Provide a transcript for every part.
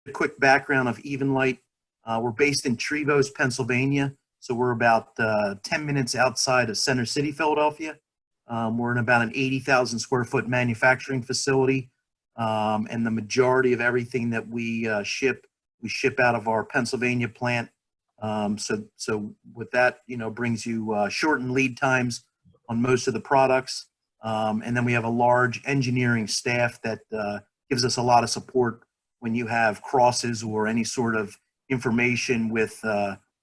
A quick background of EvenLite. We're based in Trevose, Pennsylvania, so we're about 10 minutes outside of Center City, Philadelphia. We're in about an 80,000 square foot manufacturing facility, and the majority of everything that we ship out of our Pennsylvania plant. So with that, brings you shortened lead times on most of the products. And then we have a large engineering staff that gives us a lot of support when you have crosses or any sort of information with,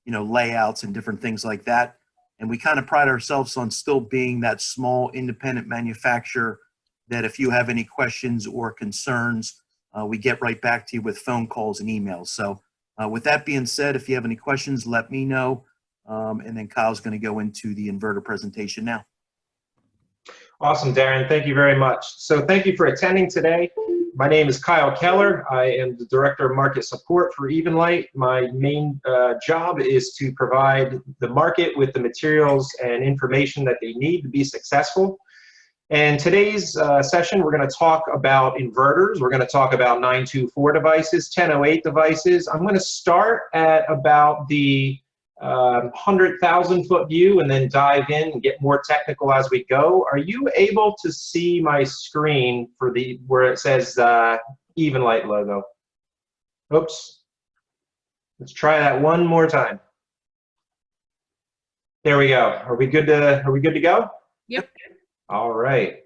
layouts and different things like that. And we kind of pride ourselves on still being that small independent manufacturer that if you have any questions or concerns, we get right back to you with phone calls and emails. So with that being said, if you have any questions, let me know. And then Kyle's going to go into the inverter presentation now. Awesome, Darren. Thank you very much. So thank you for attending today. My name is Kyle Keller. I am the Director of Market Support for EvenLite. My main job is to provide the market with the materials and information that they need to be successful. And today's session, we're going to talk about inverters. We're going to talk about 924 devices, 1008 devices. I'm going to start at about the 100,000 foot view and then dive in and get more technical as we go. Are you able to see my screen for where it says EvenLite logo? Oops. Let's try that one more time. There we go. Are we good to go? Yep. All right.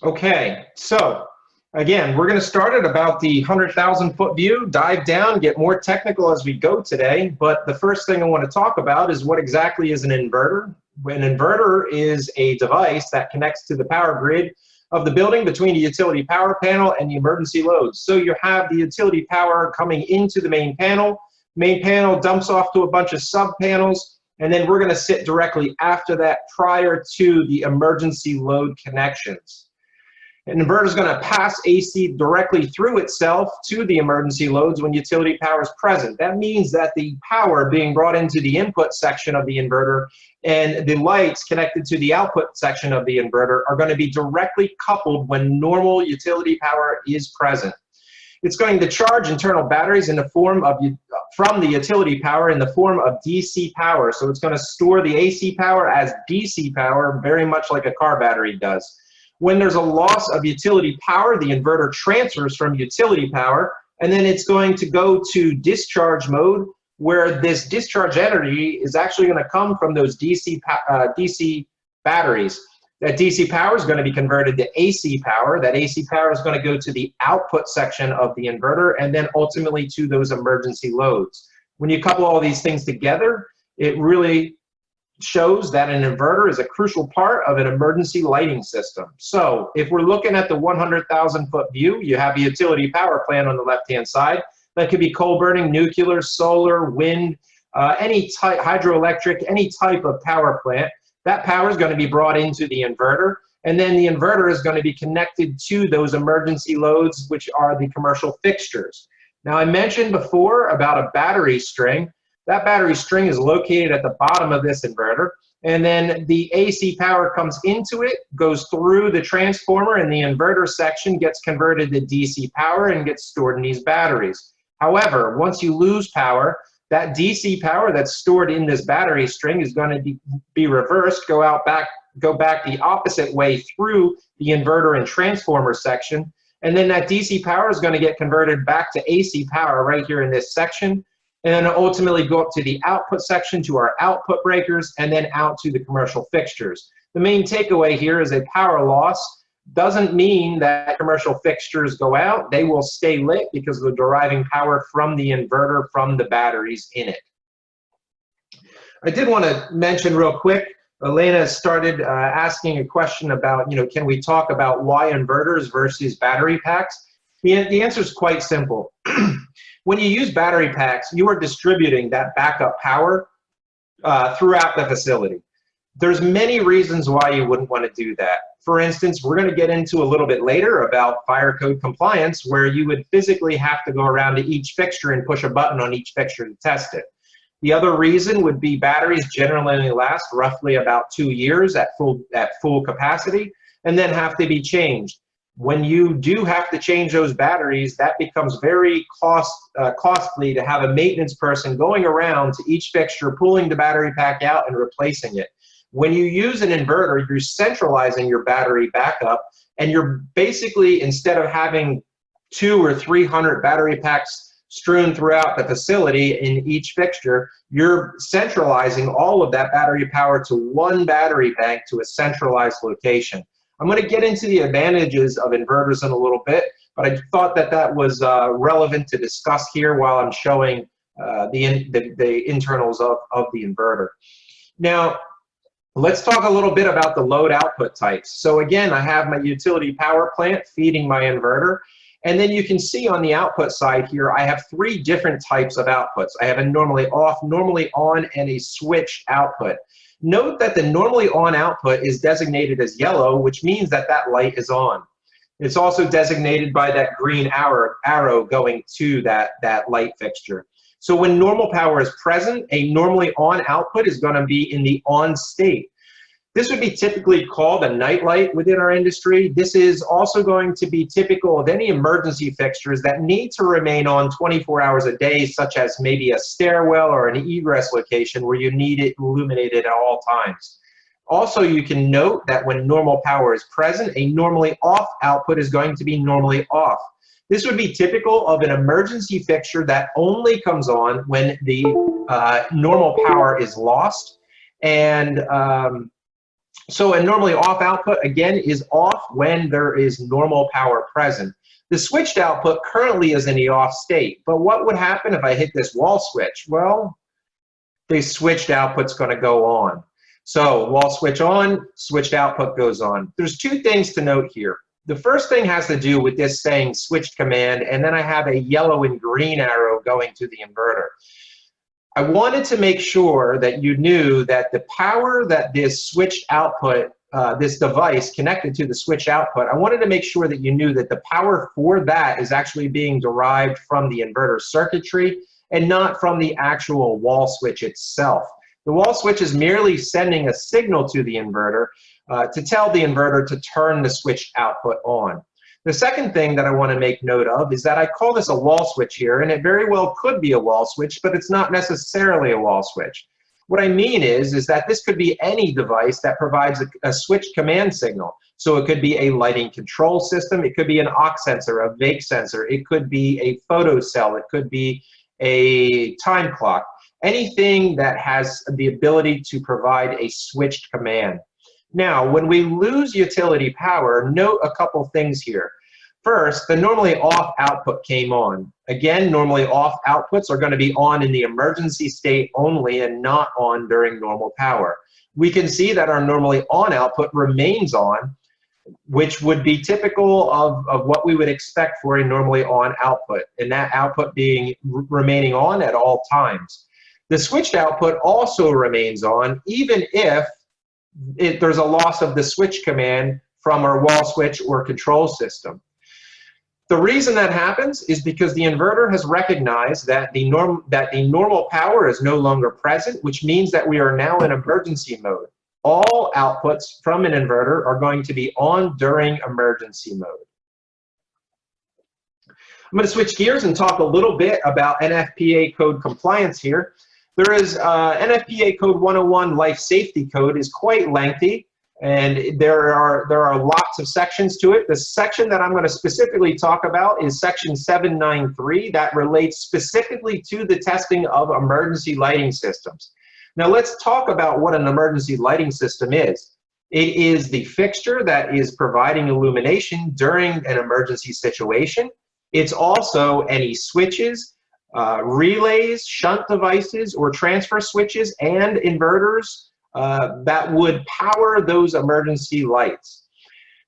Okay, so again, we're going to start at about the 100,000 foot view, dive down, get more technical as we go today. But the first thing I want to talk about is what exactly is an inverter. An inverter is a device that connects to the power grid of the building between the utility power panel and the emergency loads. So you have the utility power coming into the main panel. Main panel dumps off to a bunch of sub panels. And then we're going to sit directly after that prior to the emergency load connections. An inverter is going to pass AC directly through itself to the emergency loads when utility power is present. That means that the power being brought into the input section of the inverter and the lights connected to the output section of the inverter are going to be directly coupled when normal utility power is present. It's going to charge internal batteries in the form of from the utility power in the form of DC power. So it's going to store the AC power as DC power, very much like a car battery does. When there's a loss of utility power, the inverter transfers from utility power, and then it's going to go to discharge mode, where this discharge energy is actually going to come from those DC batteries. That DC power is going to be converted to AC power. That AC power is going to go to the output section of the inverter and then ultimately to those emergency loads. When you couple all these things together, it really shows that an inverter is a crucial part of an emergency lighting system. So if we're looking at the 100,000 foot view, you have a utility power plant on the left-hand side. That could be coal burning, nuclear, solar, wind, any type, hydroelectric, any type of power plant. That power is going to be brought into the inverter, and then the inverter is going to be connected to those emergency loads, which are the commercial fixtures. Now, I mentioned before about a battery string. That battery string is located at the bottom of this inverter, and then the AC power comes into it, goes through the transformer, and the inverter section gets converted to DC power and gets stored in these batteries. However, once you lose power, that DC power that's stored in this battery string is going to be reversed, go back the opposite way through the inverter and transformer section, and then that DC power is going to get converted back to AC power right here in this section, and then ultimately go up to the output section to our output breakers, and then out to the commercial fixtures. The main takeaway here is a power loss doesn't mean that commercial fixtures go out. They will stay lit because they're deriving power from the inverter, from the batteries in it. I did want to mention real quick, Elena started asking a question about, can we talk about why inverters versus battery packs? The answer is quite simple. When you use battery packs, you are distributing that backup power throughout the facility. There's many reasons why you wouldn't want to do that. For instance, we're going to get into a little bit later about fire code compliance, where you would physically have to go around to each fixture and push a button on each fixture to test it. The other reason would be batteries generally only last roughly about 2 years at full capacity and then have to be changed. When you do have to change those batteries, that becomes very costly to have a maintenance person going around to each fixture, pulling the battery pack out and replacing it. When you use an inverter, you're centralizing your battery backup, and you're basically, instead of having 200 or 300 battery packs strewn throughout the facility in each fixture, you're centralizing all of that battery power to one battery bank to a centralized location. I'm going to get into the advantages of inverters in a little bit, but I thought that that was relevant to discuss here while I'm showing the internals of the inverter. Now, let's talk a little bit about the load output types. So again, I have my utility power plant feeding my inverter. And then you can see on the output side here, I have 3 different types of outputs. I have a normally off, normally on, and a switched output. Note that the normally on output is designated as yellow, which means that that light is on. It's also designated by that green arrow going to that light fixture. So when normal power is present, a normally on output is going to be in the on state. This would be typically called a night light within our industry. This is also going to be typical of any emergency fixtures that need to remain on 24 hours a day, such as maybe a stairwell or an egress location where you need it illuminated at all times. Also, you can note that when normal power is present, a normally off output is going to be normally off. This would be typical of an emergency fixture that only comes on when the normal power is lost. And so a normally off output, again, is off when there is normal power present. The switched output currently is in the off state, but what would happen if I hit this wall switch? Well, the switched output's going to go on. So wall switch on, switched output goes on. There's 2 things to note here. The first thing has to do with this saying switched command, and then I have a yellow and green arrow going to the inverter. I wanted to make sure that you knew that the power that this switched output, this device connected to the switch output, I wanted to make sure that you knew that the power for that is actually being derived from the inverter circuitry and not from the actual wall switch itself. The wall switch is merely sending a signal to the inverter to tell the inverter to turn the switched output on. The second thing that I want to make note of is that I call this a wall switch here, and it very well could be a wall switch, but it's not necessarily a wall switch. What I mean is that this could be any device that provides a switch command signal. So it could be a lighting control system, it could be an aux sensor, a wake sensor, it could be a photo cell, it could be a time clock, anything that has the ability to provide a switched command. Now, when we lose utility power, note a couple things here. First, the normally off output came on. Again, normally off outputs are going to be on in the emergency state only and not on during normal power. We can see that our normally on output remains on, which would be typical of what we would expect for a normally on output, and that output being remaining on at all times. The switched output also remains on, even if there's a loss of the switch command from our wall switch or control system. The reason that happens is because the inverter has recognized that the normal power is no longer present, which means that we are now in emergency mode. All outputs from an inverter are going to be on during emergency mode. I'm going to switch gears and talk a little bit about NFPA code compliance here. There is NFPA code 101 life safety code is quite lengthy, and there are lots of sections to it. The section that I'm going to specifically talk about is section 793 that relates specifically to the testing of emergency lighting systems. Now let's talk about what an emergency lighting system is. It is the fixture that is providing illumination during an emergency situation. It's also any switches, relays, shunt devices, or transfer switches and inverters that would power those emergency lights.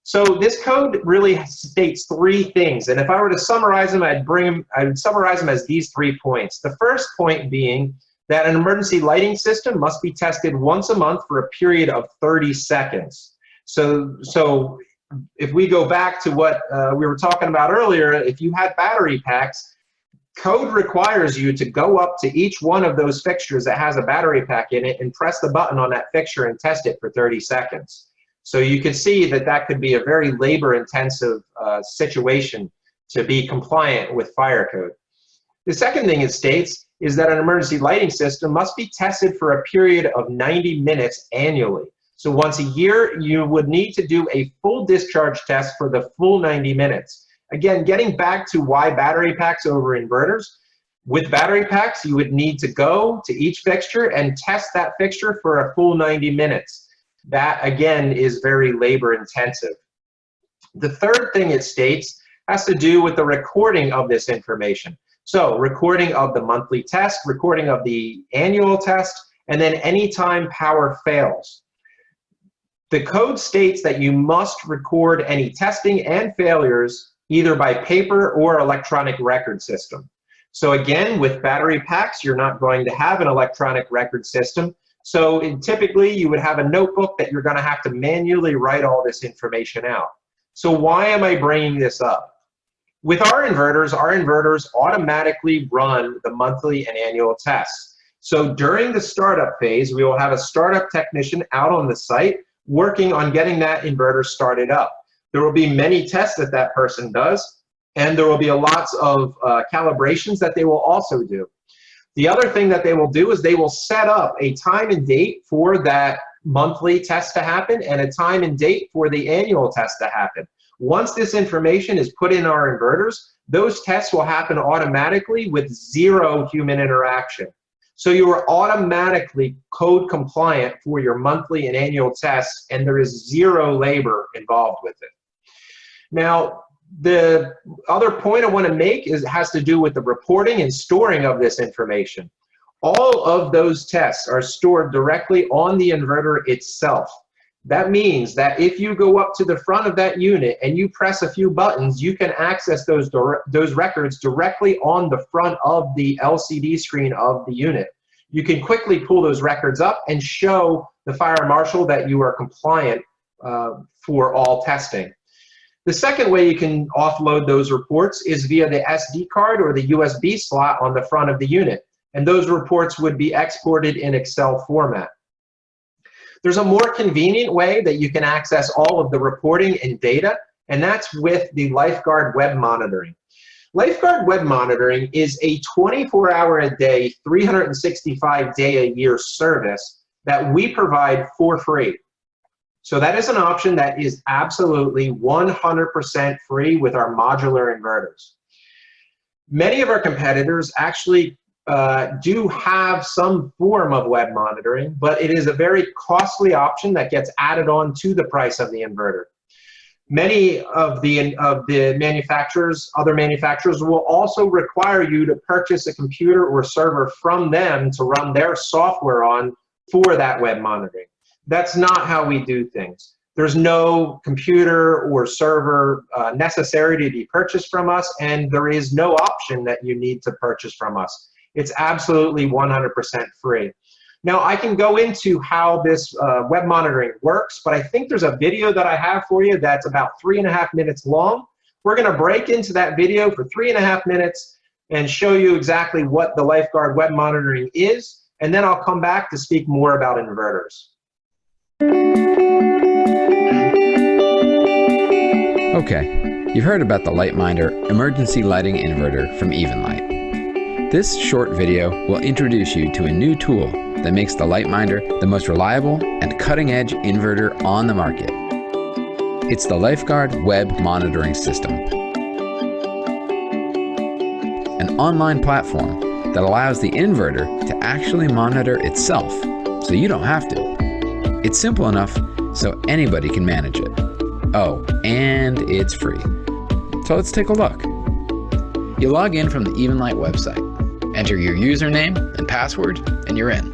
So this code really states 3 things, and if I were to summarize them, I would summarize them as these 3 points. The first point being that an emergency lighting system must be tested once a month for a period of 30 seconds. So if we go back to what we were talking about earlier, if you had battery packs, code requires you to go up to each one of those fixtures that has a battery pack in it and press the button on that fixture and test it for 30 seconds. So you can see that that could be a very labor-intensive situation to be compliant with fire code. The second thing it states is that an emergency lighting system must be tested for a period of 90 minutes annually. So once a year, you would need to do a full discharge test for the full 90 minutes. Again, getting back to why battery packs over inverters, with battery packs, you would need to go to each fixture and test that fixture for a full 90 minutes. That, again, is very labor intensive. The third thing it states has to do with the recording of this information. So recording of the monthly test, recording of the annual test, and then anytime power fails. The code states that you must record any testing and failures either by paper or electronic record system. So again, with battery packs, you're not going to have an electronic record system. So typically you would have a notebook that you're going to have to manually write all this information out. So why am I bringing this up? With our inverters automatically run the monthly and annual tests. So during the startup phase, we will have a startup technician out on the site working on getting that inverter started up. There will be many tests that that person does, and there will be lots of calibrations that they will also do. The other thing that they will do is they will set up a time and date for that monthly test to happen and a time and date for the annual test to happen. Once this information is put in our inverters, those tests will happen automatically with zero human interaction. So you are automatically code compliant for your monthly and annual tests, and there is zero labor involved with it. Now, the other point I want to make has to do with the reporting and storing of this information. All of those tests are stored directly on the inverter itself. That means that if you go up to the front of that unit and you press a few buttons, you can access those records directly on the front of the LCD screen of the unit. You can quickly pull those records up and show the fire marshal that you are compliant for all testing. The second way you can offload those reports is via the SD card or the USB slot on the front of the unit, and those reports would be exported in Excel format. There's a more convenient way that you can access all of the reporting and data, and that's with the Lifeguard Web Monitoring. Lifeguard Web Monitoring is a 24-hour-a-day, 365-day-a-year service that we provide for free. So that is an option that is absolutely 100% free with our modular inverters. Many of our competitors actually do have some form of web monitoring, but it is a very costly option that gets added on to the price of the inverter. Many of the manufacturers, other manufacturers, will also require you to purchase a computer or server from them to run their software on for that web monitoring. That's not how we do things. There's no computer or server necessary to be purchased from us, and there is no option that you need to purchase from us. It's absolutely 100% free. Now, I can go into how this web monitoring works, but I think there's a video that I have for you that's about 3.5 minutes long. We're going to break into that video for 3.5 minutes and show you exactly what the Lifeguard web monitoring is, and then I'll come back to speak more about inverters. Okay, you've heard about the Liteminder emergency lighting inverter from EVENLITE. This short video will introduce you to a new tool that makes the Liteminder the most reliable and cutting-edge inverter on the market. It's the Lifeguard Web Monitoring System, an online platform that allows the inverter to actually monitor itself, so you don't have to. It's simple enough so anybody can manage it. Oh, and it's free. So let's take a look. You log in from the EVENLITE website. Enter your username and password, and you're in.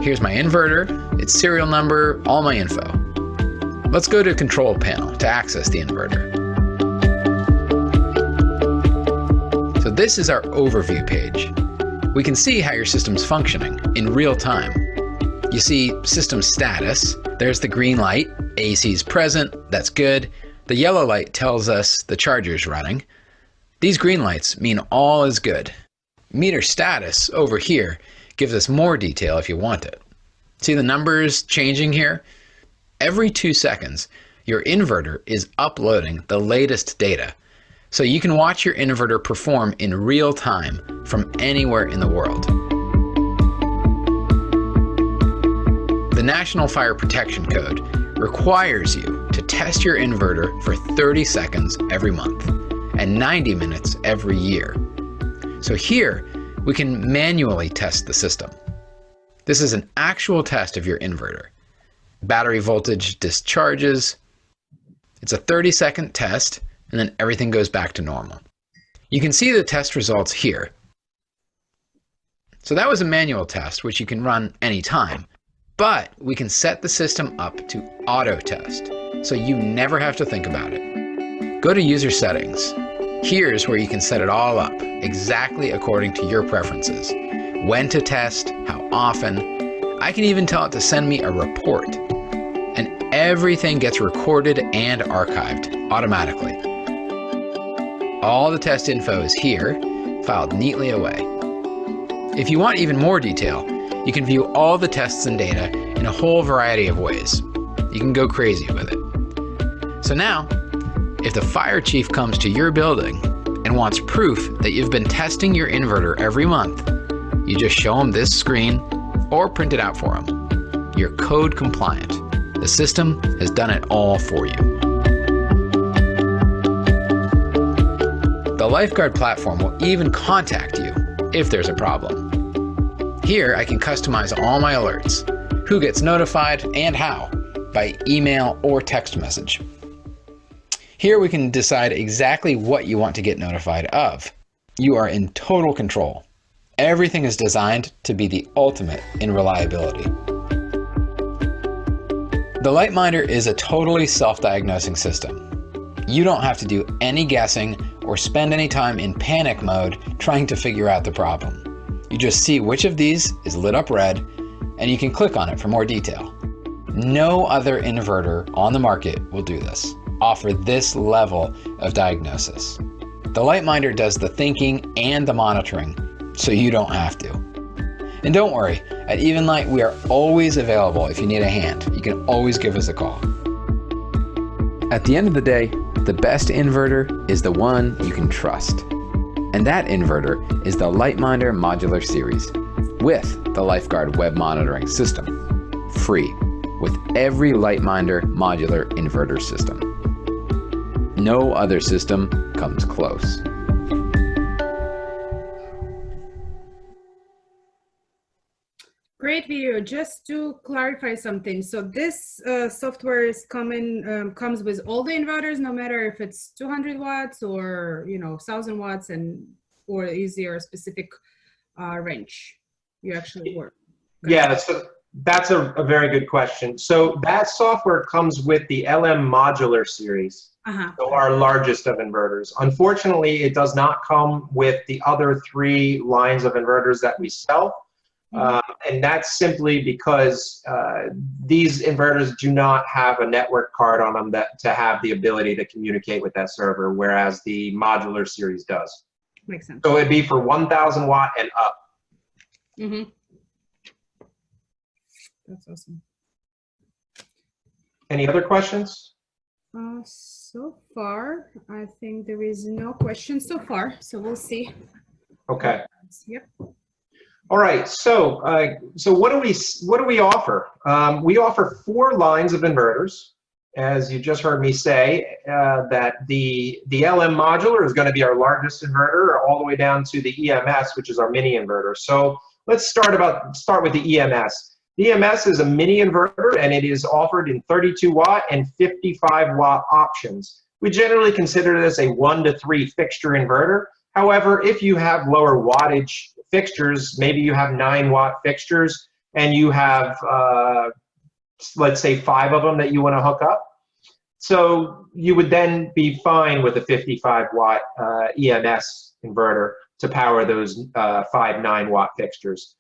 Here's my inverter, its serial number, all my info. Let's go to Control Panel to access the inverter. So this is our overview page. We can see how your system's functioning in real time. You see system status. There's the green light, AC is present, that's good. The yellow light tells us the charger's running. These green lights mean all is good. Meter status over here gives us more detail if you want it. See the numbers changing here? Every 2 seconds, your inverter is uploading the latest data, so you can watch your inverter perform in real time from anywhere in the world. The National Fire Protection Code requires you to test your inverter for 30 seconds every month and 90 minutes every year. So here, we can manually test the system. This is an actual test of your inverter. Battery voltage discharges. It's a 30-second test, and then everything goes back to normal. You can see the test results here. So that was a manual test, which you can run anytime, but we can set the system up to auto test, so you never have to think about it. Go to User Settings. Here's where you can set it all up, exactly according to your preferences. When to test, how often. I can even tell it to send me a report. And everything gets recorded and archived automatically. All the test info is here, filed neatly away. If you want even more detail, you can view all the tests and data in a whole variety of ways. You can go crazy with it. So now, if the fire chief comes to your building and wants proof that you've been testing your inverter every month, you just show him this screen or print it out for him. You're code compliant. The system has done it all for you. The Lifeguard platform will even contact you if there's a problem. Here I can customize all my alerts, who gets notified and how, by email or text message. Here we can decide exactly what you want to get notified of. You are in total control. Everything is designed to be the ultimate in reliability. The Liteminder is a totally self-diagnosing system. You don't have to do any guessing or spend any time in panic mode trying to figure out the problem. You just see which of these is lit up red, and you can click on it for more detail. No other inverter on the market will do this, offer this level of diagnosis. The Liteminder does the thinking and the monitoring, so you don't have to. And don't worry, at EvenLite we are always available if you need a hand. You can always give us a call. At the end of the day, the best inverter is the one you can trust. And that inverter is the Liteminder Modular Series with the Lifeguard web monitoring system, free, with every Liteminder modular inverter system. No other system comes close. Great video. Just to clarify something, so this software is comes with all the inverters, no matter if it's 200 watts or 1,000 watts, or is there a specific range you actually work? Yeah, that's a very good question. So that software comes with the LM Modular series, so our largest of inverters. Unfortunately, it does not come with the other 3 lines of inverters that we sell. And that's simply because these inverters do not have a network card on them to have the ability to communicate with that server, whereas the modular series does. Makes sense. So it'd be for 1,000 watt and up. That's awesome. Any other questions? So far, I think there is no question so far, so we'll see. Okay. Yep. All right, so what do we offer? We offer 4 lines of inverters, as you just heard me say. That the LM modular is going to be our largest inverter, all the way down to the EMS, which is our mini inverter. So let's start with the EMS. The EMS is a mini inverter, and it is offered in 32 watt and 55 watt options. We generally consider this a 1 to 3 fixture inverter. However, if you have lower wattage fixtures, maybe you have 9 watt fixtures and you have, let's say 5 of them that you want to hook up. So you would then be fine with a 55 watt EMS inverter to power those 5 9-watt fixtures.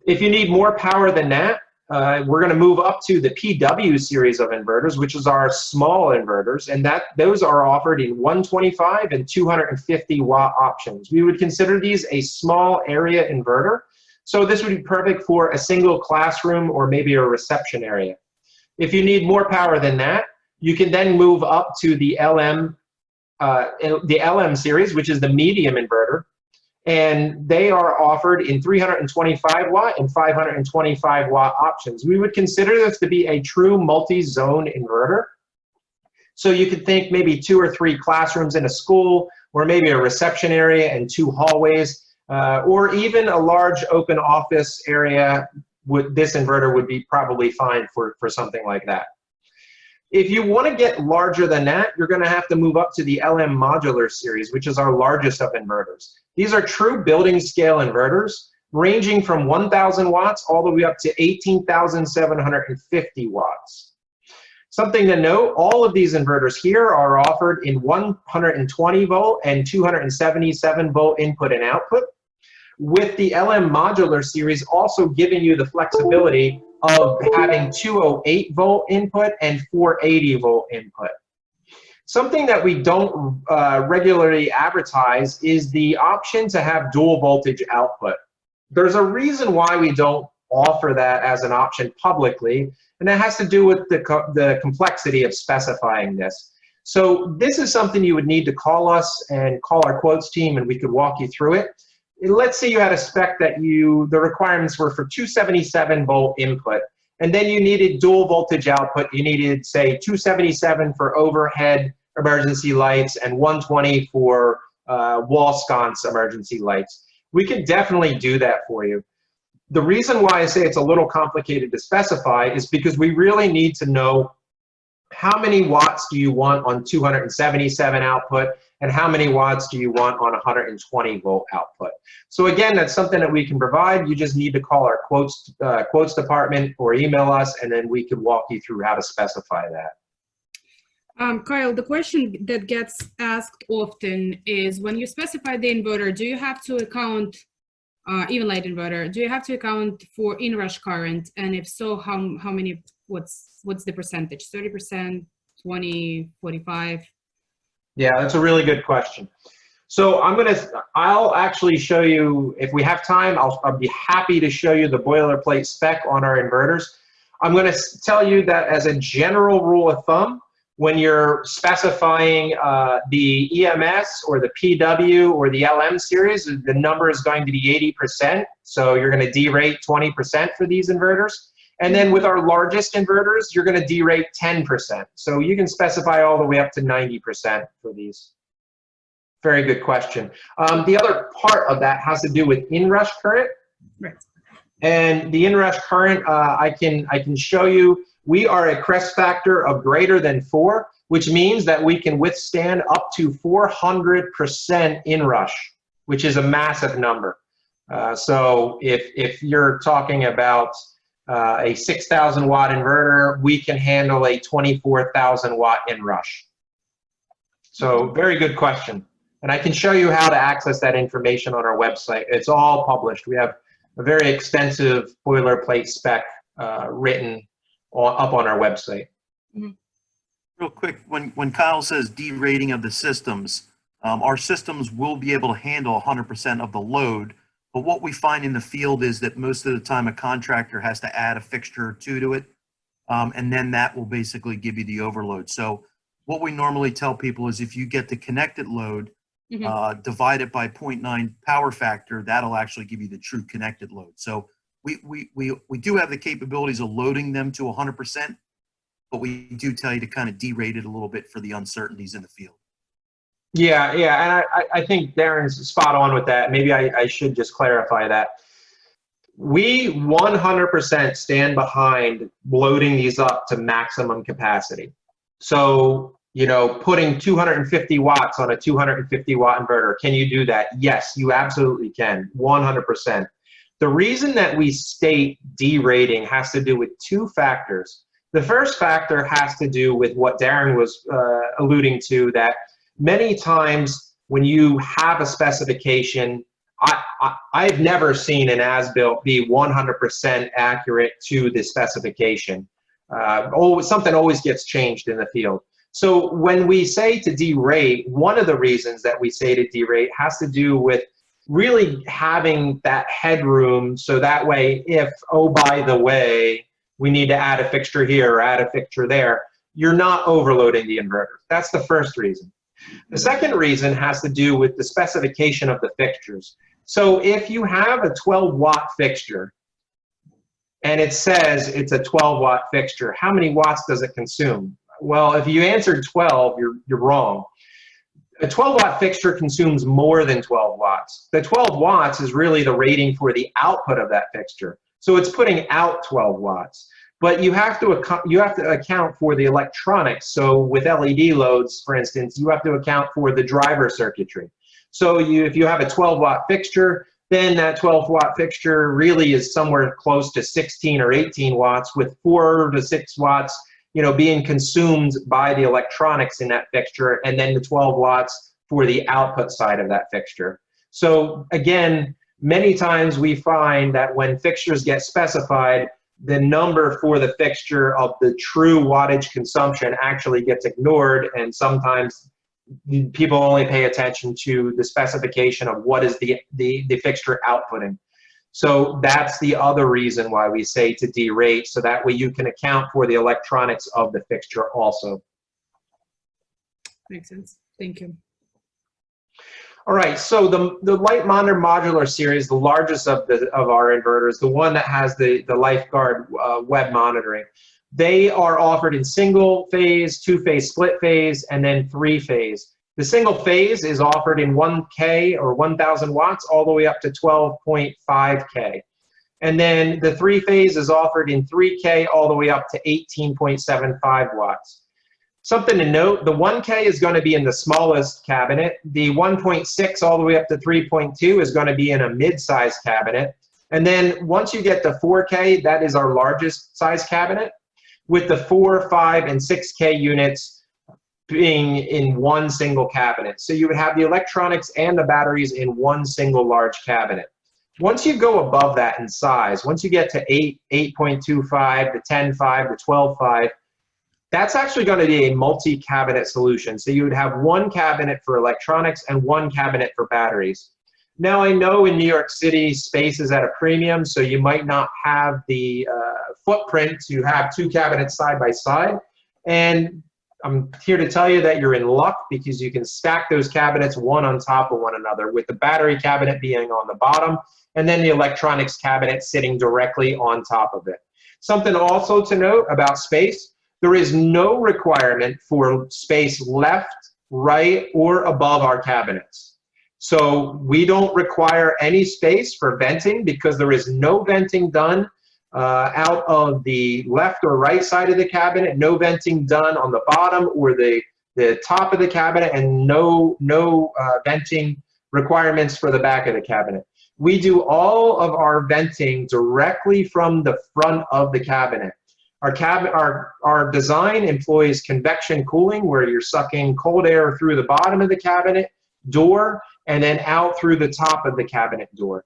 If you need more power than that, we're going to move up to the PW series of inverters, which is our small inverters, and those are offered in 125 and 250 watt options. We would consider these a small area inverter, so this would be perfect for a single classroom or maybe a reception area. If you need more power than that, You can then move up to the LM series, which is the medium inverter. And they are offered in 325 watt and 525 watt options. We would consider this to be a true multi-zone inverter. So you could think maybe 2 or 3 classrooms in a school, or maybe a reception area and 2 hallways, or even a large open office area. This inverter would be probably fine for something like that. If you want to get larger than that, you're going to have to move up to the LM Modular series, which is our largest of inverters. These are true building scale inverters, ranging from 1,000 watts all the way up to 18,750 watts. Something to note, all of these inverters here are offered in 120 volt and 277 volt input and output, with the LM Modular series also giving you the flexibility of having 208 volt input and 480 volt input. Something that we don't regularly advertise is the option to have dual voltage output. There's a reason why we don't offer that as an option publicly, and that has to do with the complexity of specifying this. So this is something you would need to call us and call our quotes team, and we could walk you through it. Let's say you had a spec that the requirements were for 277 volt input, and then you needed dual voltage output. You needed, say, 277 for overhead emergency lights and 120 for wall sconce emergency lights. We could definitely do that for you. The reason why I say it's a little complicated to specify is because we really need to know how many watts do you want on 277 output, and how many watts do you want on 120 volt output. So again, that's something that we can provide. You just need to call our quotes department or email us, and then we can walk you through how to specify that. Kyle, the question that gets asked often is, when you specify the inverter, do you have to account, EVENLITE inverter, do you have to account for inrush current? And if so, how many, what's the percentage? 30%, 20, 45? Yeah, that's a really good question. So I'll actually show you, if we have time, I'll be happy to show you the boilerplate spec on our inverters. I'm going to tell you that as a general rule of thumb, when you're specifying the EMS or the PW or the LM series, the number is going to be 80%. So you're going to derate 20% for these inverters. And then with our largest inverters, you're going to derate 10%. So you can specify all the way up to 90% for these. Very good question. The other part of that has to do with inrush current. Right. And the inrush current, I can show you, we are a crest factor of greater than 4, which means that we can withstand up to 400% inrush, which is a massive number. So if you're talking about a 6,000 watt inverter, we can handle a 24,000 watt inrush. So very good question. And I can show you how to access that information on our website. It's all published. We have a very extensive boilerplate spec written up on our website. Mm-hmm. Real quick, when Kyle says derating of the systems, our systems will be able to handle 100% of the load. But what we find in the field is that most of the time a contractor has to add a fixture or two to it, and then that will basically give you the overload. So what we normally tell people is, if you get the connected load, divide it by 0.9 power factor, that'll actually give you the true connected load. So we do have the capabilities of loading them to 100%, but we do tell you to kind of derate it a little bit for the uncertainties in the field. Yeah, and I think Darren's spot on with that. Maybe I should just clarify that. We 100% stand behind loading these up to maximum capacity. So, you know, putting 250 watts on a 250 watt inverter, can you do that? Yes, you absolutely can, 100%. The reason that we state derating has to do with 2 factors. The first factor has to do with what Darren was alluding to, that many times when you have a specification, I've never seen an as-built be 100% accurate to the specification. Something always gets changed in the field. So when we say to derate, one of the reasons that we say to derate has to do with really having that headroom, so that way if, oh, by the way, we need to add a fixture here or add a fixture there, you're not overloading the inverter. That's the first reason. The second reason has to do with the specification of the fixtures. So if you have a 12-watt fixture and it says it's a 12-watt fixture, how many watts does it consume? Well, if you answered 12, you're wrong. A 12-watt fixture consumes more than 12 watts. The 12 watts is really the rating for the output of that fixture. So it's putting out 12 watts. But you have to account for the electronics. So with LED loads, for instance, you have to account for the driver circuitry. So if you have a 12-watt fixture, then that 12-watt fixture really is somewhere close to 16 or 18 watts, with 4 to 6 watts, being consumed by the electronics in that fixture, and then the 12 watts for the output side of that fixture. So again, many times we find that when fixtures get specified, the number for the fixture of the true wattage consumption actually gets ignored, and sometimes people only pay attention to the specification of what is the fixture outputting. So that's the other reason why we say to derate, so that way you can account for the electronics of the fixture also. Makes sense. Thank you. All right, so the Liteminder modular series, the largest of our inverters, the one that has the Lifeguard web monitoring, they are offered in single phase, 2-phase split phase, and then 3-phase. The single phase is offered in 1K or 1,000 watts all the way up to 12.5K. And then the 3-phase is offered in 3K all the way up to 18.75 watts. Something to note, the 1K is going to be in the smallest cabinet. The 1.6 all the way up to 3.2 is going to be in a mid-size cabinet. And then once you get to 4K, that is our largest size cabinet, with the 4, 5, and 6K units being in one single cabinet. So you would have the electronics and the batteries in one single large cabinet. Once you go above that in size, once you get to 8, 8.25, the 10.5, the 12.5, that's actually going to be a multi-cabinet solution. So you would have one cabinet for electronics and one cabinet for batteries. Now, I know in New York City, space is at a premium, so you might not have the footprint to have 2 cabinets side by side. And I'm here to tell you that you're in luck, because you can stack those cabinets one on top of one another, with the battery cabinet being on the bottom and then the electronics cabinet sitting directly on top of it. Something also to note about space, there is no requirement for space left, right, or above our cabinets. So we don't require any space for venting, because there is no venting done out of the left or right side of the cabinet, no venting done on the bottom or the top of the cabinet, and no venting requirements for the back of the cabinet. We do all of our venting directly from the front of the cabinet. Our design employs convection cooling, where you're sucking cold air through the bottom of the cabinet door and then out through the top of the cabinet door.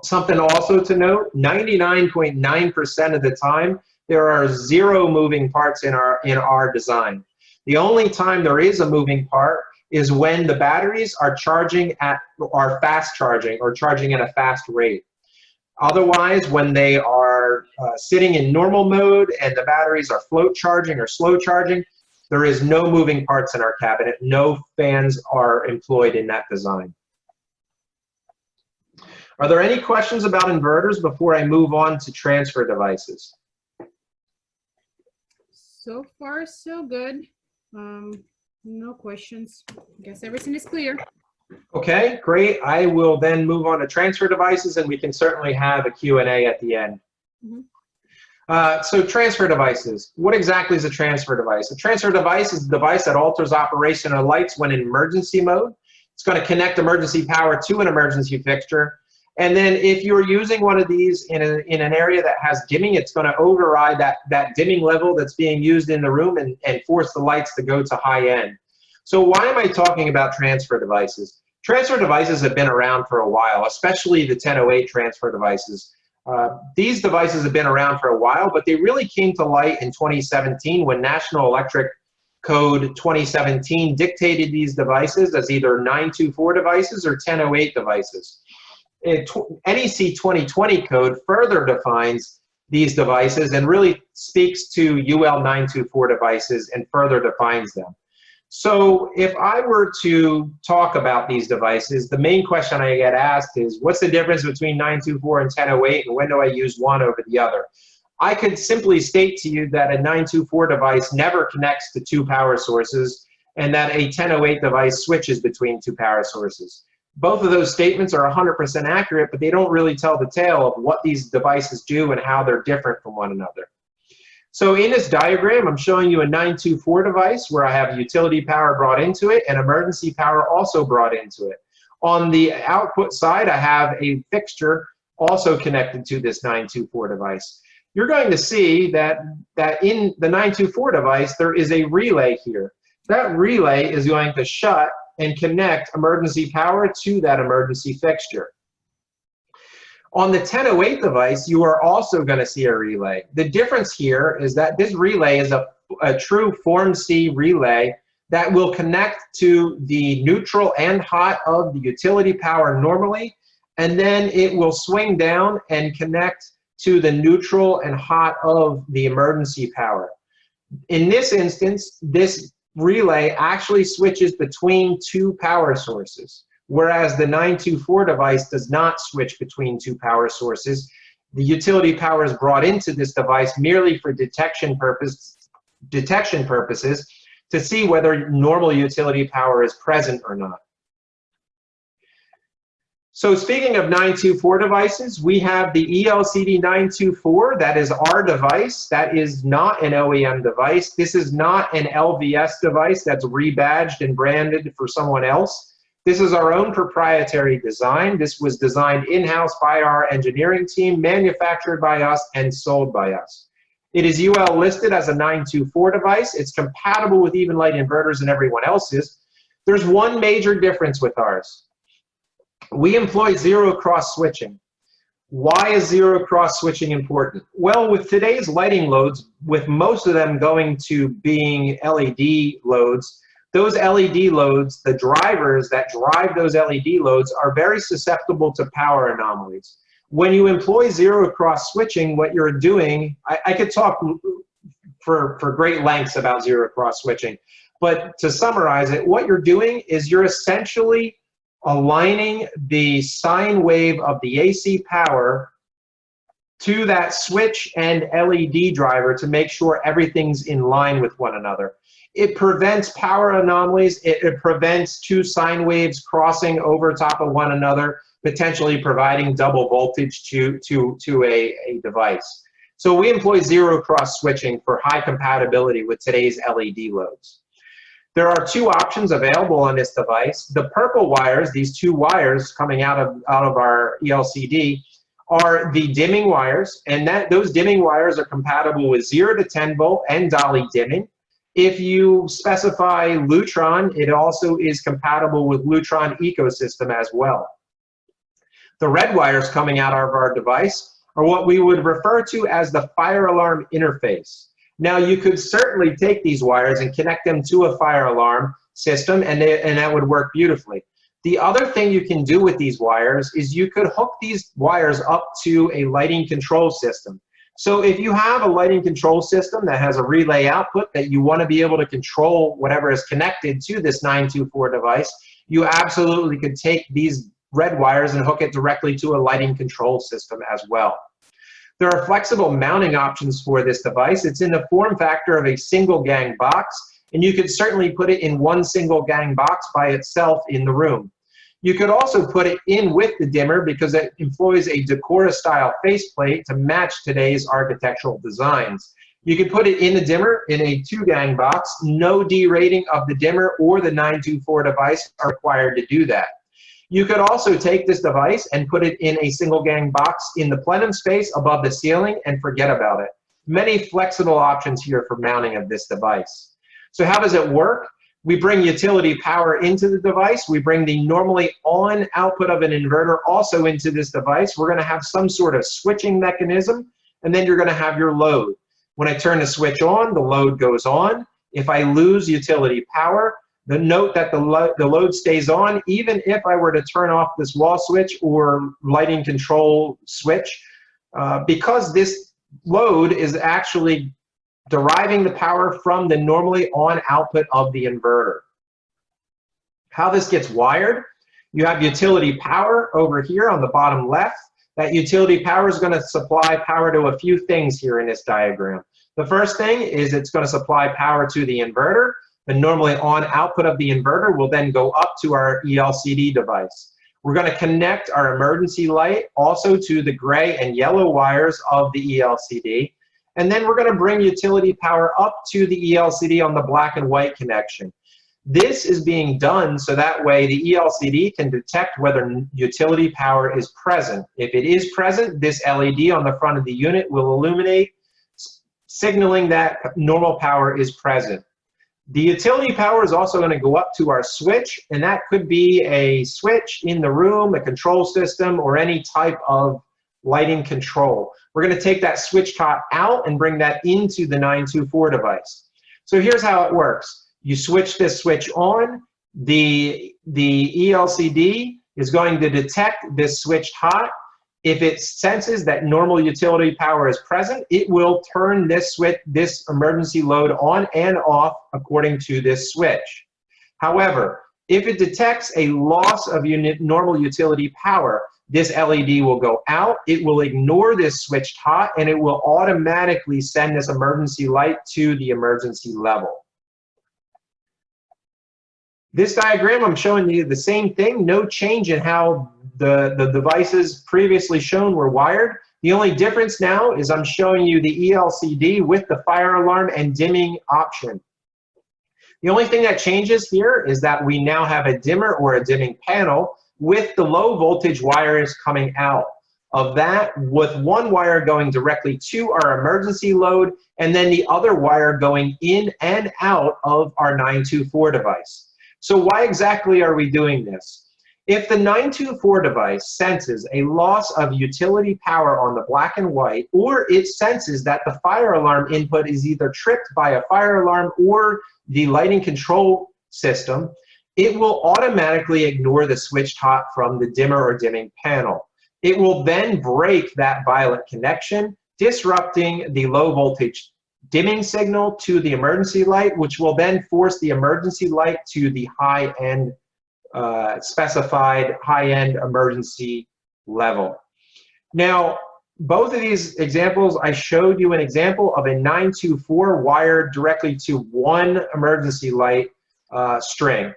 Something also to note, 99.9% of the time, there are 0 moving parts in our design. The only time there is a moving part is when the batteries are fast charging or charging at a fast rate. Otherwise, when they are sitting in normal mode and the batteries are float charging or slow charging, there is no moving parts in our cabinet. No fans are employed in that design. Are there any questions about inverters before I move on to transfer devices? So far, so good. No questions. I guess everything is clear. Okay, great. I will then move on to transfer devices, and we can certainly have a Q&A at the end. Mm-hmm. So transfer devices. What exactly is a transfer device? A transfer device is a device that alters operation of lights when in emergency mode. It's going to connect emergency power to an emergency fixture. And then if you're using one of these in an area that has dimming, it's going to override that dimming level that's being used in the room and force the lights to go to high end. So why am I talking about transfer devices? Transfer devices have been around for a while, especially the 1008 transfer devices. These devices have been around for a while, but they really came to light in 2017 when National Electric Code 2017 dictated these devices as either 924 devices or 1008 devices. NEC 2020 code further defines these devices and really speaks to UL924 devices and further defines them. So if I were to talk about these devices, the main question I get asked is, what's the difference between 924 and 1008, and when do I use one over the other? I could simply state to you that a 924 device never connects to two power sources, and that a 1008 device switches between two power sources. Both of those statements are 100% accurate, but they don't really tell the tale of what these devices do and how they're different from one another. So in this diagram, I'm showing you a 924 device where I have utility power brought into it and emergency power also brought into it. On the output side, I have a fixture also connected to this 924 device. You're going to see that in the 924 device, there is a relay here. That relay is going to shut and connect emergency power to that emergency fixture. On the 1008 device, you are also going to see a relay. The difference here is that this relay is a true Form C relay that will connect to the neutral and hot of the utility power normally, and then it will swing down and connect to the neutral and hot of the emergency power. In this instance, this relay actually switches between two power sources, whereas the 924 device does not switch between two power sources. The utility power is brought into this device merely for detection purposes to see whether normal utility power is present or not. So speaking of 924 devices, we have the ELCD 924. That is our device. That is not an OEM device. This is not an LVS device that's rebadged and branded for someone else. This is our own proprietary design. This was designed in-house by our engineering team, manufactured by us, and sold by us. It is UL listed as a 924 device. It's compatible with EvenLite inverters and everyone else's. There's one major difference with ours. We employ zero cross switching. Why is zero cross switching important? Well, with today's lighting loads, with most of them going to being LED loads, those LED loads, the drivers that drive those LED loads are very susceptible to power anomalies. When you employ zero cross switching, what you're doing, I could talk for great lengths about zero cross switching, but to summarize it, what you're doing is you're essentially aligning the sine wave of the AC power to that switch and LED driver to make sure everything's in line with one another. It prevents power anomalies. It prevents two sine waves crossing over top of one another, potentially providing double voltage to a device. So we employ zero cross switching for high compatibility with today's LED loads. There are two options available on this device. The purple wires, these two wires coming out of our ELCD, are the dimming wires, and those dimming wires are compatible with 0 to 10 volt and dolly dimming. If you specify Lutron, it also is compatible with Lutron ecosystem as well. The red wires coming out of our device are what we would refer to as the fire alarm interface. Now, you could certainly take these wires and connect them to a fire alarm system, and that would work beautifully. The other thing you can do with these wires is you could hook these wires up to a lighting control system. So if you have a lighting control system that has a relay output that you want to be able to control whatever is connected to this 924 device, you absolutely could take these red wires and hook it directly to a lighting control system as well. There are flexible mounting options for this device. It's in the form factor of a single gang box, and you could certainly put it in one single gang box by itself in the room. You could also put it in with the dimmer because it employs a Decora style faceplate to match today's architectural designs. You could put it in the dimmer in a 2-gang box. No derating of the dimmer or the 924 device are required to do that. You could also take this device and put it in a single gang box in the plenum space above the ceiling and forget about it. Many flexible options here for mounting of this device. So how does it work? We bring utility power into the device. We bring the normally on output of an inverter also into this device. We're going to have some sort of switching mechanism, and then you're going to have your load. When I turn the switch on, the load goes on. If I lose utility power, note that the load stays on, even if I were to turn off this wall switch or lighting control switch. Because this load is actually deriving the power from the normally on output of the inverter. How this gets wired, you have utility power over here on the bottom left. That utility power is going to supply power to a few things here in this diagram. The first thing is it's going to supply power to the inverter. The normally on output of the inverter will then go up to our ELCD device. We're going to connect our emergency light also to the gray and yellow wires of the ELCD. And then we're going to bring utility power up to the ELCD on the black and white connection. This is being done so that way the ELCD can detect whether utility power is present. If it is present, this LED on the front of the unit will illuminate, signaling that normal power is present. The utility power is also going to go up to our switch, and that could be a switch in the room, a control system, or any type of lighting control. We're going to take that switch top out and bring that into the 924 device. So here's how it works. You switch this switch on, the ELCD is going to detect this switched hot. If it senses that normal utility power is present, it will turn this switch, this emergency load on and off according to this switch. However, if it detects a loss of normal utility power, this LED will go out, it will ignore this switched hot, and it will automatically send this emergency light to the emergency level. This diagram, I'm showing you the same thing, no change in how the devices previously shown were wired. The only difference now is I'm showing you the ELCD with the fire alarm and dimming option. The only thing that changes here is that we now have a dimmer or a dimming panel with the low voltage wires coming out of that, with one wire going directly to our emergency load and then the other wire going in and out of our 924 device. So why exactly are we doing this? If the 924 device senses a loss of utility power on the black and white, or it senses that the fire alarm input is either tripped by a fire alarm or the lighting control system, it will automatically ignore the switched hot from the dimmer or dimming panel. It will then break that violet connection, disrupting the low voltage dimming signal to the emergency light, which will then force the emergency light to the high-end specified high-end emergency level. Now, both of these examples, I showed you an example of a 924 wired directly to one emergency light string.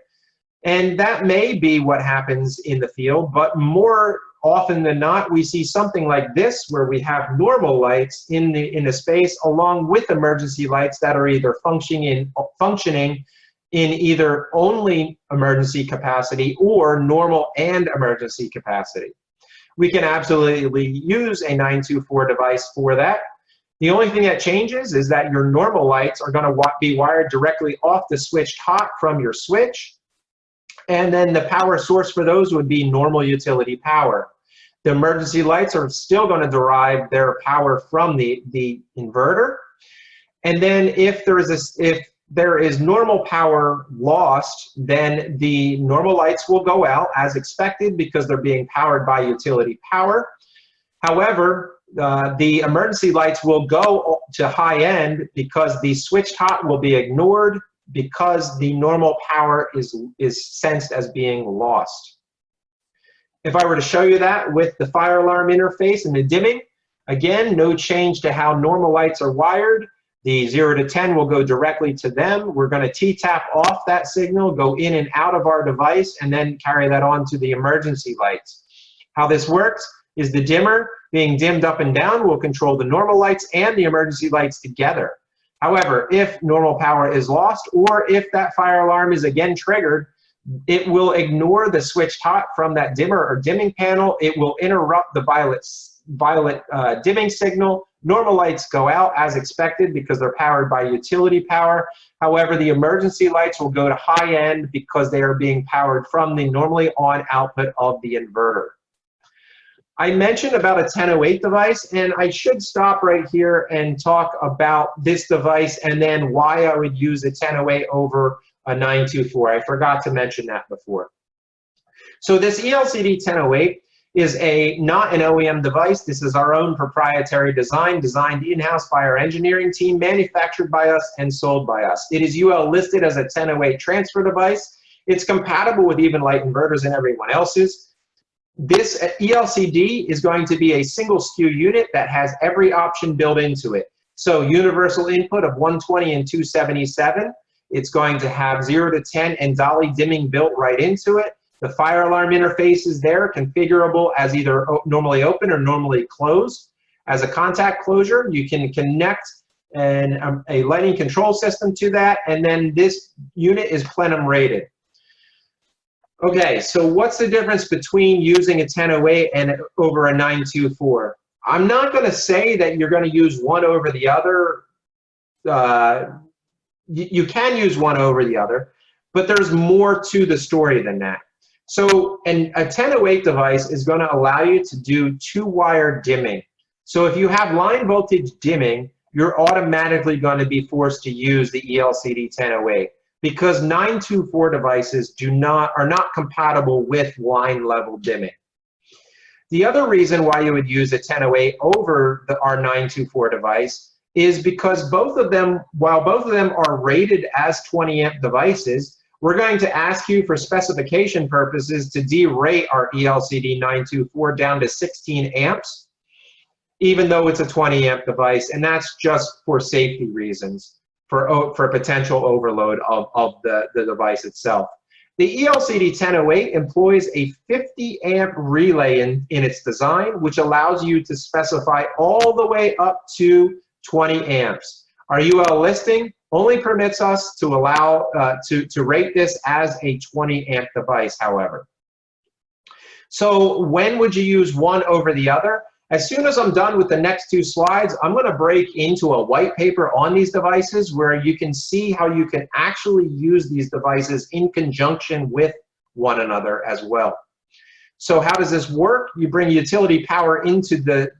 And that may be what happens in the field, but more often than not, we see something like this where we have normal lights in the space along with emergency lights that are either functioning in either only emergency capacity or normal and emergency capacity. We can absolutely use a 924 device for that. The only thing that changes is that your normal lights are going to be wired directly off the switched hot from your switch, and then the power source for those would be normal utility power. The emergency lights are still going to derive their power from the inverter, and then if there is normal power lost, then the normal lights will go out as expected because they're being powered by utility power. However, the emergency lights will go to high end because the switched hot will be ignored because the normal power is sensed as being lost. If I were to show you that with the fire alarm interface and the dimming, again, no change to how normal lights are wired. The 0 to 10 will go directly to them. We're going to T-tap off that signal, go in and out of our device, and then carry that on to the emergency lights. How this works is the dimmer being dimmed up and down will control the normal lights and the emergency lights together. However, if normal power is lost or if that fire alarm is again triggered, it will ignore the switched hot from that dimmer or dimming panel. It will interrupt the violet dimming signal. Normal lights go out as expected because they're powered by utility power. However, the emergency lights will go to high end because they are being powered from the normally on output of the inverter. I mentioned about a 1008 device, and I should stop right here and talk about this device and then why I would use a 1008 over a 924. I forgot to mention that before. So this ELCD 1008 is not an OEM device. This is our own proprietary design, designed in-house by our engineering team, manufactured by us, and sold by us. It is UL listed as a 1008 transfer device. It's compatible with EvenLite inverters and everyone else's. This ELCD is going to be a single SKU unit that has every option built into it. So universal input of 120 and 277. It's going to have 0 to 10 and dolly dimming built right into it. The fire alarm interface is there, configurable as either normally open or normally closed. As a contact closure, you can connect a lighting control system to that, and then this unit is plenum rated. Okay, so what's the difference between using a 1008 and over a 924? I'm not going to say that you're going to use one over the other. You can use one over the other, but there's more to the story than that. So a 1008 device is going to allow you to do 2-wire dimming. So if you have line voltage dimming, you're automatically going to be forced to use the ELCD 1008. Because 924 devices are not compatible with line level dimming. The other reason why you would use a 1008 over our 924 device is because both of them, while both of them are rated as 20 amp devices, we're going to ask you for specification purposes to derate our ELCD 924 down to 16 amps, even though it's a 20 amp device, and that's just for safety reasons. For potential overload of the device itself. The ELCD 1008 employs a 50 amp relay in its design, which allows you to specify all the way up to 20 amps. Our UL listing only permits us to allow to rate this as a 20 amp device, however. So when would you use one over the other? As soon as I'm done with the next 2 slides, I'm going to break into a white paper on these devices where you can see how you can actually use these devices in conjunction with one another as well. So how does this work? You bring utility power into the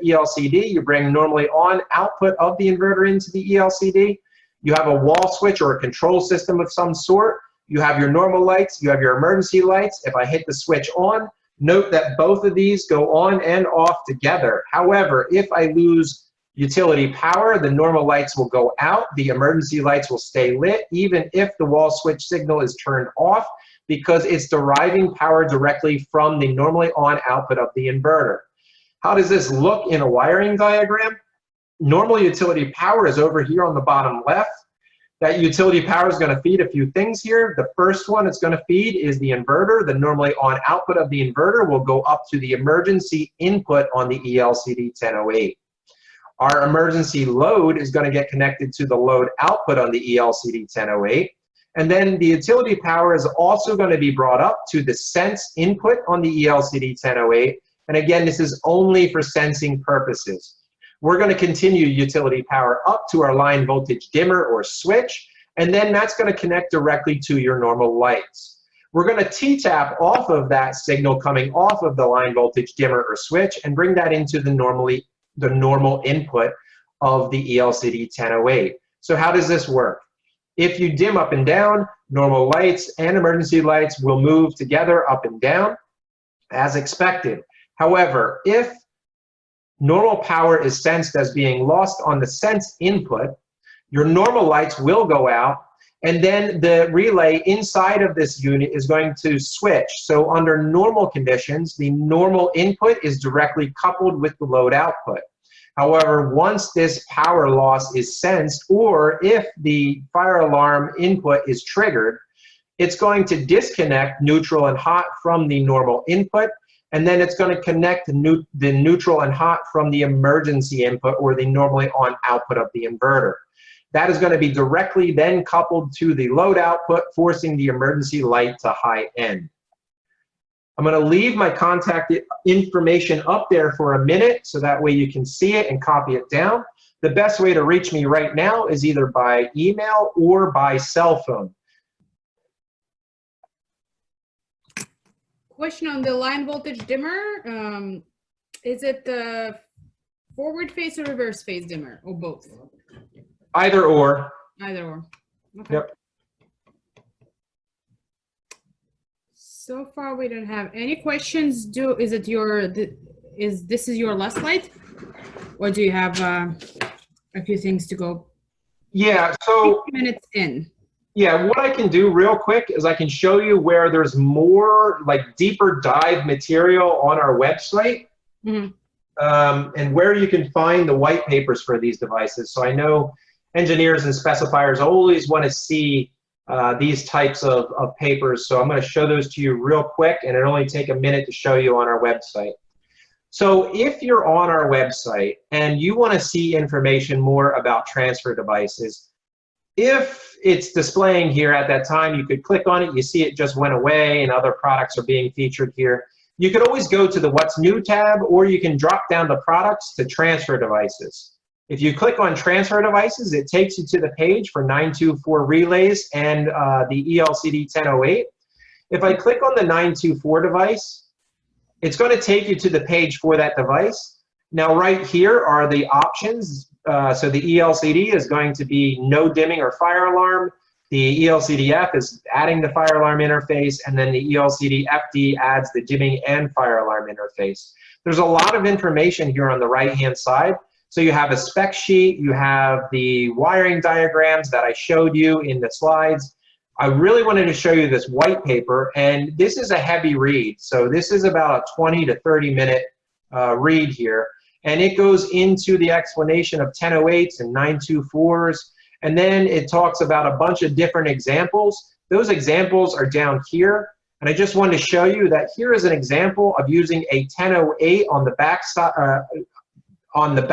ELCD. You bring normally on output of the inverter into the ELCD. You have a wall switch or a control system of some sort. You have your normal lights. You have your emergency lights. If I hit the switch on, note that both of these go on and off together. However, if I lose utility power, the normal lights will go out, the emergency lights will stay lit, even if the wall switch signal is turned off, because it's deriving power directly from the normally on output of the inverter. How does this look in a wiring diagram? Normal utility power is over here on the bottom left. That utility power is going to feed a few things here. The first one it's going to feed is the inverter. The normally on output of the inverter will go up to the emergency input on the ELCD 1008. Our emergency load is going to get connected to the load output on the ELCD 1008. And then the utility power is also going to be brought up to the sense input on the ELCD 1008. And again, this is only for sensing purposes. We're going to continue utility power up to our line voltage dimmer or switch, and then that's going to connect directly to your normal lights. We're going to T-tap off of that signal coming off of the line voltage dimmer or switch and bring that into the normal input of the ELCD 1008. So how does this work? If you dim up and down, normal lights and emergency lights will move together up and down as expected. However, if normal power is sensed as being lost on the sense input, your normal lights will go out, and then the relay inside of this unit is going to switch. So under normal conditions, the normal input is directly coupled with the load output. However, once this power loss is sensed, or if the fire alarm input is triggered, it's going to disconnect neutral and hot from the normal input, and then it's going to connect the neutral and hot from the emergency input or the normally on output of the inverter. That is going to be directly then coupled to the load output, forcing the emergency light to high end. I'm going to leave my contact information up there for a minute so that way you can see it and copy it down. The best way to reach me right now is either by email or by cell phone. Question on the line voltage dimmer. Is it the forward phase or reverse phase dimmer, or both? Either or. Either or. Okay. Yep. So far, we don't have any questions. Is it your, this is your last slide? Or do you have a few things to go? Yeah, so 15 minutes in. yeah, what I can do real quick is I can show you where there's more like deeper dive material on our website. Mhm. And where you can find the white papers for these devices. So I know engineers and specifiers always want to see these types of papers. So I'm going to show those to you real quick, and it'll only take a minute to show you on our website. So if you're on our website and you want to see information more about transfer devices, if it's displaying here at that time, you could click on it, you see it just went away and other products are being featured here. You could always go to the What's New tab, or you can drop down the products to transfer devices. If you click on transfer devices, it takes you to the page for 924 relays and the ELCD 1008. If I click on the 924 device, it's going to take you to the page for that device. Now right here are the options. So the ELCD is going to be no dimming or fire alarm. The ELCD-F is adding the fire alarm interface, and then the ELCD-FD adds the dimming and fire alarm interface. There's a lot of information here on the right-hand side. So you have a spec sheet, you have the wiring diagrams that I showed you in the slides. I really wanted to show you this white paper, and this is a heavy read. So this is about a 20 to 30 minute read here. And it goes into the explanation of 1008s and 924s. And then it talks about a bunch of different examples. Those examples are down here. And I just wanted to show you that here is an example of using a 1008 on the back side, on the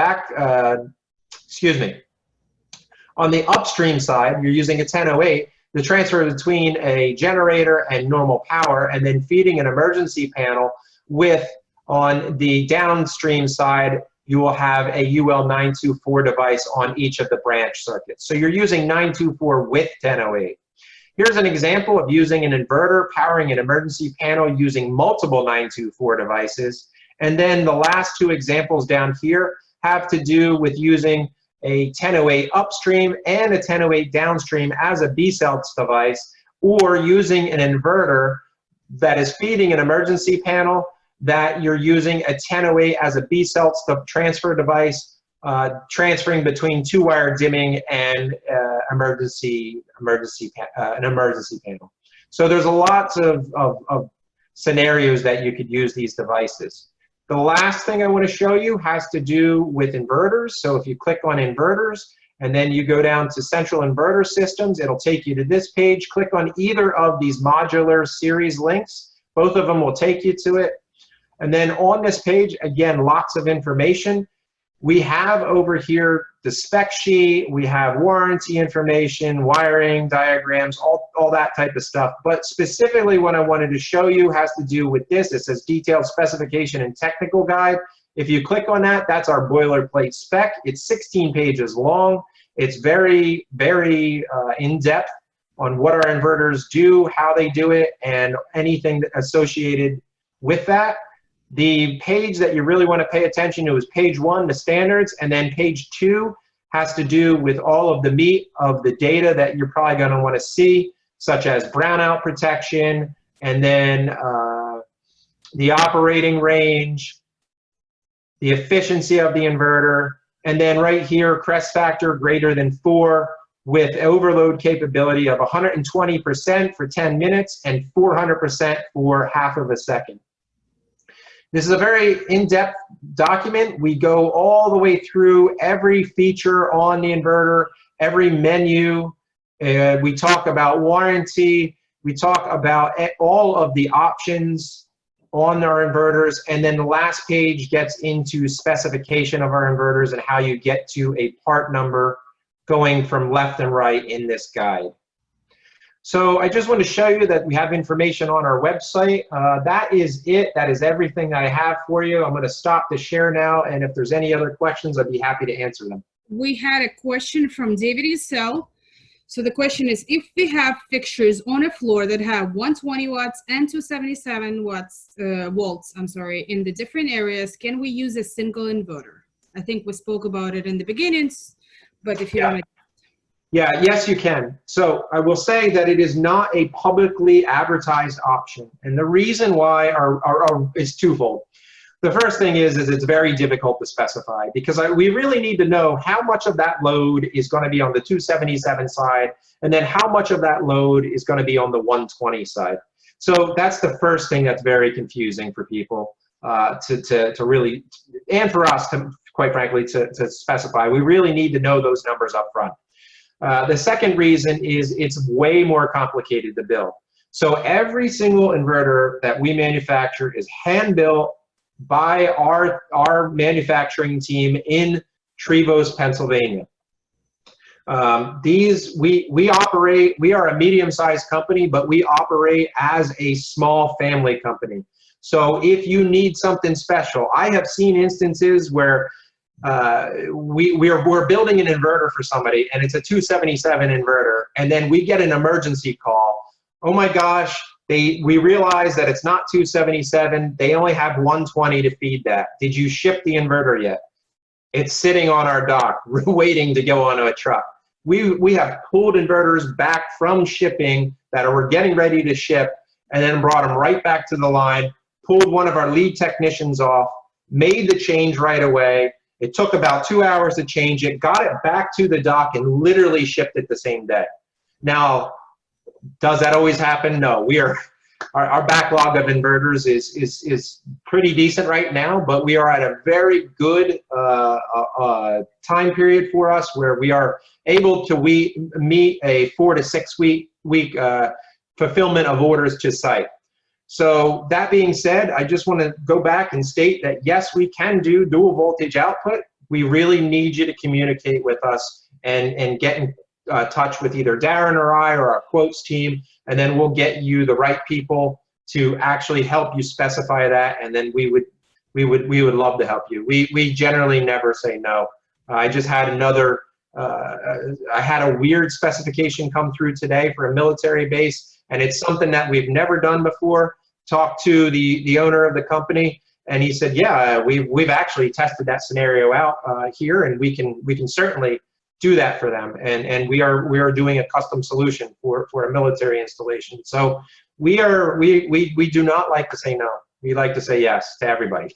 upstream side, you're using a 1008 to transfer between a generator and normal power, and then feeding an emergency panel with, on the downstream side, you will have a UL924 device on each of the branch circuits. So you're using 924 with 1008. Here's an example of using an inverter powering an emergency panel using multiple 924 devices. And then the last two examples down here have to do with using a 1008 upstream and a 1008 downstream as a BCELTS device, or using an inverter that is feeding an emergency panel that you're using a 1008 as a BCELTS transfer device, transferring between two-wire dimming and an emergency panel. So there's a lot of scenarios that you could use these devices. The last thing I want to show you has to do with inverters. So if you click on inverters and then you go down to central inverter systems, it'll take you to this page. Click on either of these modular series links. Both of them will take you to it. And then on this page, again, lots of information. We have over here the spec sheet, we have warranty information, wiring diagrams, all that type of stuff. But specifically what I wanted to show you has to do with this. It says detailed specification and technical guide. If you click on that, that's our boilerplate spec. It's 16 pages long. It's very, very in-depth on what our inverters do, how they do it, and anything associated with that. The page that you really want to pay attention to is page 1, the standards, and then page 2 has to do with all of the meat of the data that you're probably going to want to see, such as brownout protection, and then the operating range, the efficiency of the inverter, and then right here, crest factor greater than 4 with overload capability of 120% for 10 minutes and 400% for half of a second. This is a very in-depth document. We go all the way through every feature on the inverter, every menu. We talk about warranty. We talk about all of the options on our inverters. And then the last page gets into specification of our inverters and how you get to a part number going from left and right in this guide. So I just want to show you that we have information on our website. That is it. That is everything I have for you. I'm going to stop the share now, and if there's any other questions, I'd be happy to answer them. We had a question from David Isel. So the question is, if we have fixtures on a floor that have 120 watts and 277 volts, in the different areas, can we use a single inverter? I think we spoke about it in the beginnings, but if you want to. Yeah, yes, you can. So I will say that it is not a publicly advertised option. And the reason why is twofold. The first thing is it's very difficult to specify because we really need to know how much of that load is going to be on the 277 side, and then how much of that load is going to be on the 120 side. So that's the first thing that's very confusing for people to really, and for us to, quite frankly, to specify. We really need to know those numbers up front. The second reason is it's way more complicated to build. So every single inverter that we manufacture is hand-built by our manufacturing team in Trevose, Pennsylvania. We operate, we are a medium-sized company, but we operate as a small family company. So if you need something special, I have seen instances where we're building an inverter for somebody and it's a 277 inverter, and then we get an emergency call. Oh my gosh, we realize that it's not 277, they only have 120 to feed that. Did you ship the inverter yet? It's sitting on our dock waiting to go onto a truck. We have pulled inverters back from shipping that we're getting ready to ship, and then brought them right back to the line, pulled one of our lead technicians off, made the change right away. It took about 2 hours to change it, got it back to the dock, and literally shipped it the same day. Now, does that always happen? No. Our backlog of inverters is pretty decent right now, but we are at a very good time period for us where we are able to meet a 4 to 6 week fulfillment of orders to site. So that being said, I just want to go back and state that yes, we can do dual voltage output. We really need you to communicate with us and get in touch with either Darren or I or our quotes team, and then we'll get you the right people to actually help you specify that, and then we would love to help you. We generally never say no. I just had another I had a weird specification come through today for a military base, and it's something that we've never done before. Talked to the owner of the company, and he said, yeah, we've actually tested that scenario out here, and we can certainly do that for them. And we are doing a custom solution for a military installation. So we do not like to say no. We like to say yes to everybody.